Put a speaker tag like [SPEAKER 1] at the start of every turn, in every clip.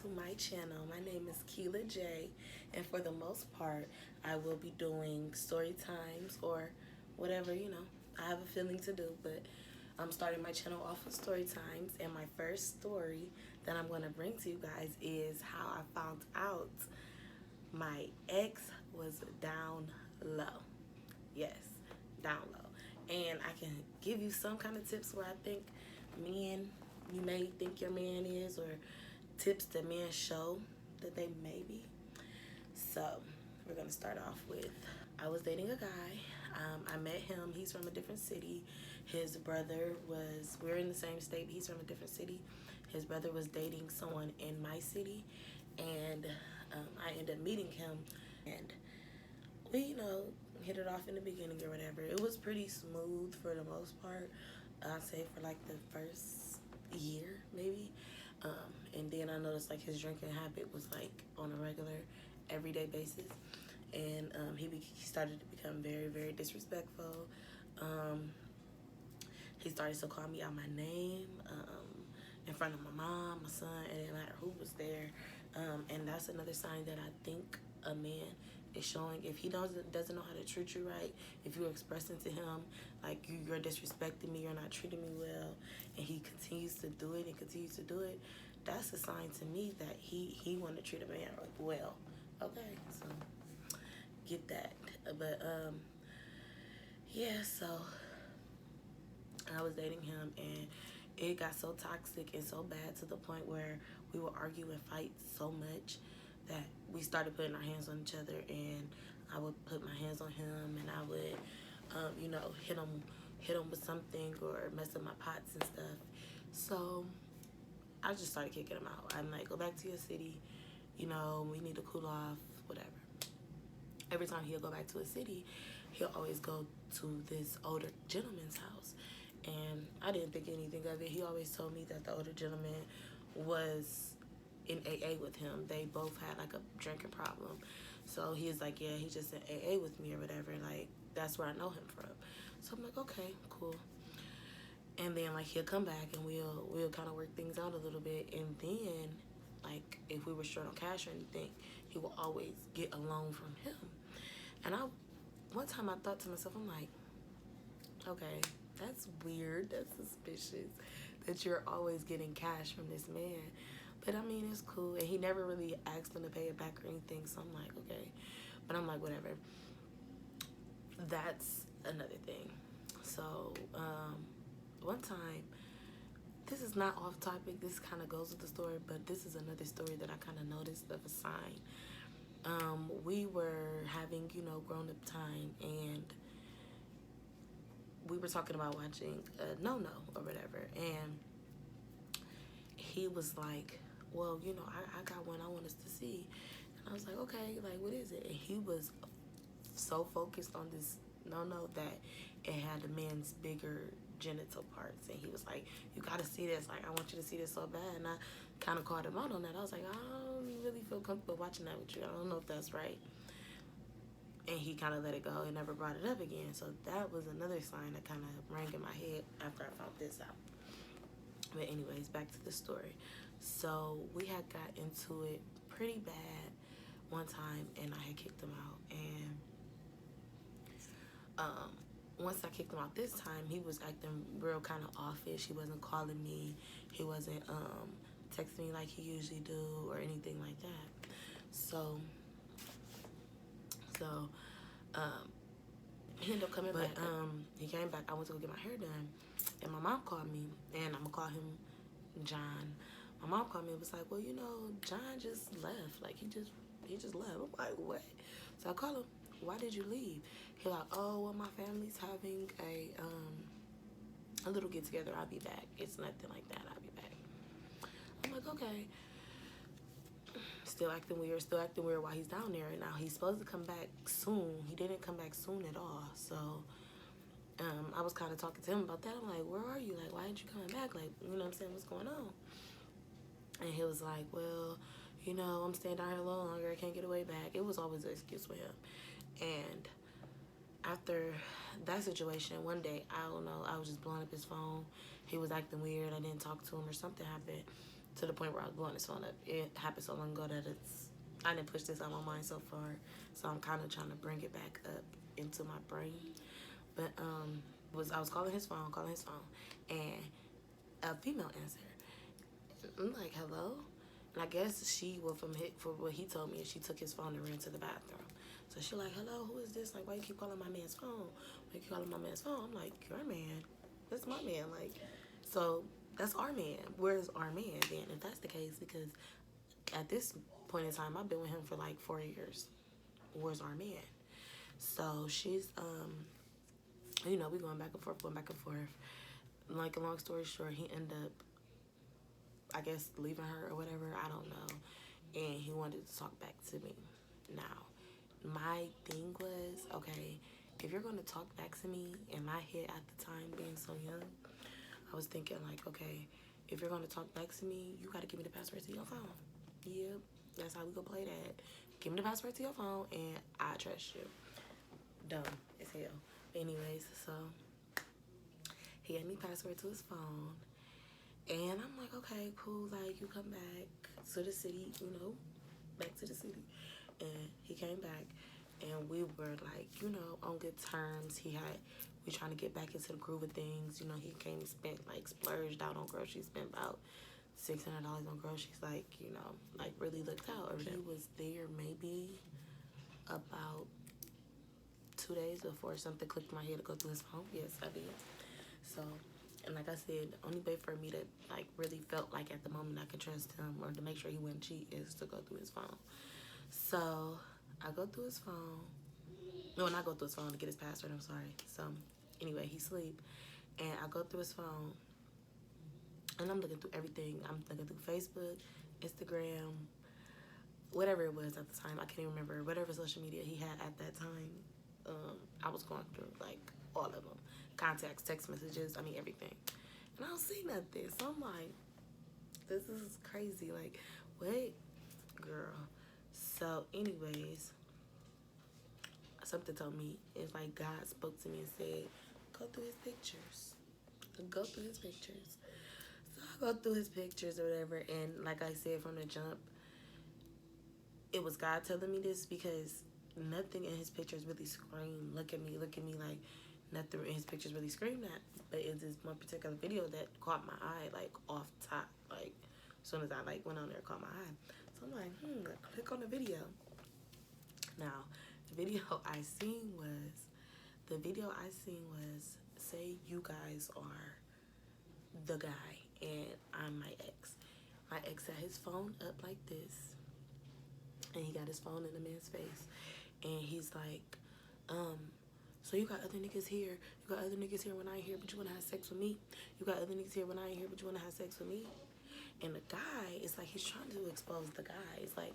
[SPEAKER 1] to my channel. My name is Keela J, and for the most part, I will be doing story times or whatever, I have a feeling to do, but I'm starting my channel off with story times, and my first story that I'm going to bring to you guys is how I found out my ex was down low. Yes, down low. And I can give you some kind of tips where I think men, you may think your man is, or tips that men show that they may be. So we're gonna start off with, I was dating a guy. I met him. He's from a different city. His brother was, we're in the same state, but he's from a different city. His brother was dating someone in my city, and I ended up meeting him, and we, hit it off in the beginning or whatever. It was pretty smooth for the most part. I'd say for like the first year, maybe. And then I noticed like his drinking habit was like on a regular, everyday basis. And he started to become very, very disrespectful. He started to call me out my name in front of my mom, my son, and it didn't matter who was there. And that's another sign that I think a man is showing. If he doesn't know how to treat you right, if you're expressing to him like you're disrespecting me, you're not treating me well, and he continues to do it and continues to do it, that's a sign to me that he want to treat a man well. Okay, so get that. But yeah, so I was dating him, and it got so toxic and so bad to the point where we would argue and fight so much that we started putting our hands on each other, and I would put my hands on him, and I would, hit him with something or mess up my pots and stuff. So I just started kicking him out. I'm like, go back to your city. We need to cool off, whatever. Every time he'll go back to a city, he'll always go to this older gentleman's house. And I didn't think anything of it. He always told me that the older gentleman was in AA with him. They both had like a drinking problem. So he was like, yeah, he's just in AA with me or whatever. Like, that's where I know him from. So I'm like, okay, cool. And then like he'll come back and we'll kind of work things out a little bit. And then like if we were short on cash or anything, he will always get a loan from him. And one time I thought to myself, I'm like, okay, that's weird, that's suspicious that you're always getting cash from this man. But I mean, it's cool. And he never really asked him to pay it back or anything. So I'm like, okay. But I'm like, whatever. That's another thing. So one time, this is not off topic. This kind of goes with the story. But this is another story that I kind of noticed of a sign. We were having, grown up time. And we were talking about watching No or whatever. And he was like, well, I got one I want us to see. And I was like, okay, like, what is it? And he was so focused on this No that it had the man's bigger genital parts. And he was like, you got to see this. Like, I want you to see this so bad. And I kind of called him out on that. I was like, I don't really feel comfortable watching that with you. I don't know if that's right. And he kind of let it go and never brought it up again. So that was another sign that kind of rang in my head after I found this out. But anyways, back to the story. So we had got into it pretty bad one time, and I had kicked him out. And once I kicked him out this time, he was acting real kind of offish. He wasn't calling me. He wasn't texting me like he usually do or anything like that. So he ended up coming back. He came back. I went to go get my hair done, and my mom called me, and I'm gonna call him John. My mom called me and was like, well, John just left. Like, he just left. I'm like, what? So I called him, why did you leave? He like, oh, well, my family's having a little get together. I'll be back. It's nothing like that. I'll be back. I'm like, okay. Still acting weird while he's down there. And now he's supposed to come back soon. He didn't come back soon at all. So I was kind of talking to him about that. I'm like, where are you? Like, why aren't you coming back? Like, you know what I'm saying? What's going on? And he was like, well, I'm staying down here a little longer. I can't get away back. It was always an excuse for him. And after that situation, one day, I don't know, I was just blowing up his phone. He was acting weird. I didn't talk to him or something happened. to the point where I was blowing his phone up. It happened so long ago that I didn't push this on my mind so far, so I'm kind of trying to bring it back up into my brain. But I was calling his phone, and a female answered. I'm like, hello? And I guess from what he told me, she took his phone and ran to the bathroom. So she like, hello, who is this? Like, why you keep calling my man's phone? Why you keep calling my man's phone? I'm like, your man. That's my man. Like, so that's our man. Where's our man then? If that's the case, because at this point in time, I've been with him for like 4 years. Where's our man? So she's, we going back and forth. Like, a long story short, he ended up, I guess, leaving her or whatever. I don't know. And he wanted to talk back to me. Now, my thing was, okay, if you're going to talk back to me, in my head at the time, being so young, I was thinking, like, okay, if you're going to talk back to me, you got to give me the password to your phone. Yep, that's how we gonna play that. Give me the password to your phone, and I trust you. Dumb as hell. Anyways, so he gave me password to his phone, and I'm like, okay, cool. Like, you come back to the city, back to the city. And he came back, and we were like, on good terms. We trying to get back into the groove of things. He came and splurged out on groceries, spent about $600 on groceries, like really looked out. He was there maybe about 2 days before something clicked in my head to go through his phone. Yes, I did. So, and like I said, the only way for me to really felt like at the moment I could trust him or to make sure he wouldn't cheat is to go through his phone. So I go through his phone. No, and I go through his phone to get his password. I'm sorry. So anyway, he sleep, and I go through his phone. And I'm looking through everything. I'm looking through Facebook, Instagram, whatever it was at the time. I can't even remember. Whatever social media he had at that time, I was going through, all of them. Contacts, text messages, everything. And I don't see nothing. So I'm like, this is crazy. Like, what? Girl. So, anyways, something told me, it's like God spoke to me and said, go through his pictures. Go through his pictures. Go through his pictures or whatever, and like I said from the jump, it was God telling me this because nothing in his pictures really screamed, look at me, like nothing in his pictures really screamed that. But it's this one particular video that caught my eye, off top, as soon as I went on there, it caught my eye. So I'm like, click on the video. Now, the video I seen was say you guys are the guy and I'm my ex. My ex had his phone up like this, and he got his phone in the man's face, and he's like, so you got other niggas here. You got other niggas here when I ain't here, but you wanna have sex with me. You got other niggas here when I ain't here, but you wanna have sex with me. And the guy, it's like he's trying to expose the guy. It's like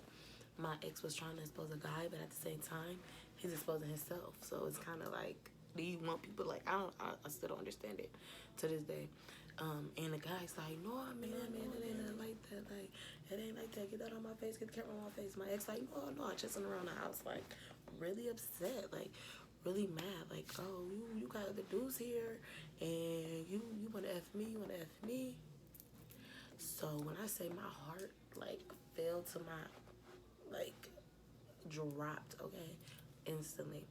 [SPEAKER 1] my ex was trying to expose a guy, but at the same time, he's exposing himself. So it's kind of like, do you want people I still don't understand it to this day. And the guy's like, no, man, it ain't nothing like that. Like, it ain't like that. Get that on my face. Get the camera on my face. My ex like, no, chasing around the house, really upset, really mad. Like, oh, you got other dudes here, and you want to F me, So when I say my heart, fell to my, dropped, okay, instantly.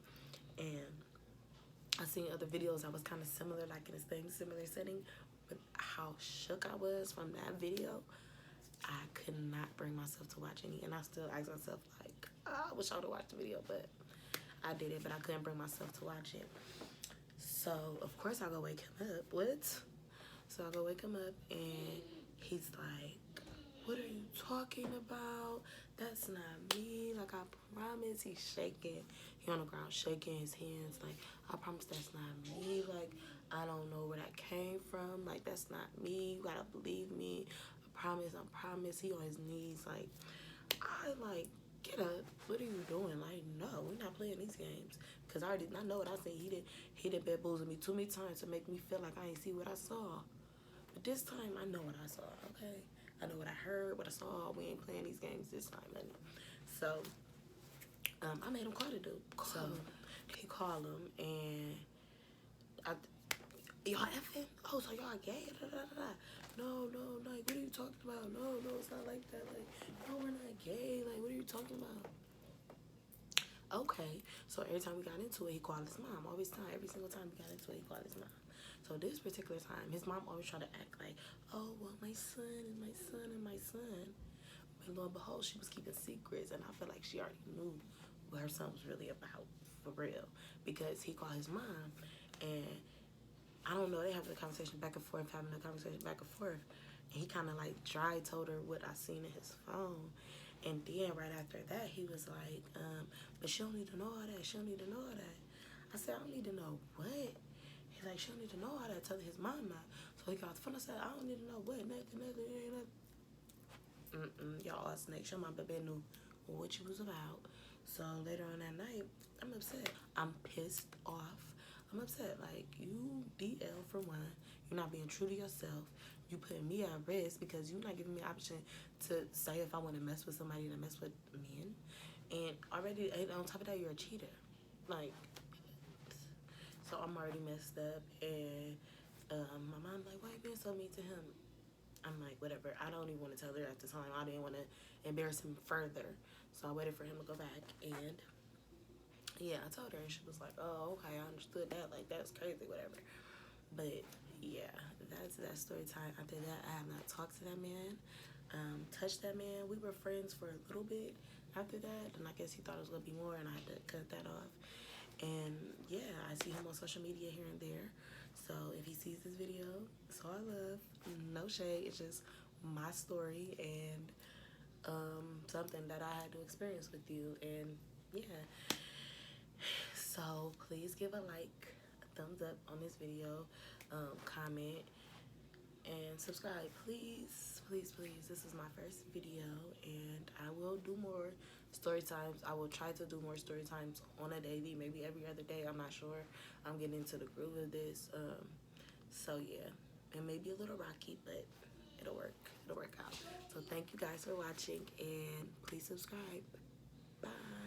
[SPEAKER 1] And I seen other videos that was kind of similar, in the same similar setting, but how shook I was from that video, I could not bring myself to watch any. And I still ask myself, I wish I would have watched the video, but I did it, but I couldn't bring myself to watch it. So, of course, I go wake him up. What? So I go wake him up, and he's like, what are you talking about? That's not me. I promise. He's shaking. He on the ground shaking his hands. I promise that's not me. I don't know where that came from. That's not me. You gotta believe me. I promise. He on his knees. Get up. What are you doing? No, we're not playing these games. Because I know what I said. He did bamboozle me too many times to make me feel like I ain't see what I saw. But this time, I know what I saw, okay? I know what I heard, what I saw. We ain't playing these games this time, honey. So, I made him call the dude. He called him, and y'all effing? Oh, so y'all gay? Da, da, da, da. no, no, like, what are you talking about? No, no, it's not like that. Like, no, we're not gay. Like, what are you talking about? Okay, so every time we got into it, he called his mom. Always time, every single time we got into it, he called his mom. So this particular time, his mom always tried to act like, oh, well, my son and my son and my son. But lo and behold, she was keeping secrets, and I feel like she already knew what her son was really about, for real. Because he called his mom, and I don't know, they having a conversation back and forth, having a conversation back and forth. And he kind of like dry told her what I seen in his phone. And then right after that, he was like, but she don't need to know all that. She don't need to know all that. I said, I don't need to know what? He's like, she don't need to know all that. Tell his mom that. So he got the phone. I said, I don't need to know what? Nothing, nothing. Y'all are snakes. Your mama been knew what you was about. So later on that night, I'm upset. I'm pissed off. I'm upset. Like, you DL for one. You're not being true to yourself. You putting me at risk because you're not giving me an option to say if I want to mess with somebody to mess with men. And already, and on top of that, you're a cheater. Like, so I'm already messed up. And my mom like, why you being so mean to him? I'm like, whatever. I don't even want to tell her at the time. I didn't want to embarrass him further. So I waited for him to go back. And yeah, I told her. And she was like, oh, okay, I understood that. Like, that's crazy, whatever. But yeah, that's that story time. After that, I have not talked to that man, touched that man. We were friends for a little bit after that. And I guess he thought it was going to be more. And I had to cut that off. And yeah, I see him on social media here and there. So if he sees this video, it's all love. No shade. It's just my story and something that I had to experience with you. And yeah. So please give a like, a thumbs up on this video, comment, and subscribe. Please, please, please. This is my first video, and I will do more story times. I will try to do more story times on a daily, maybe every other day. I'm not sure. I'm getting into the groove of this. So yeah, it may be a little rocky, but it'll work. It'll work out. So thank you guys for watching, and please subscribe. Bye.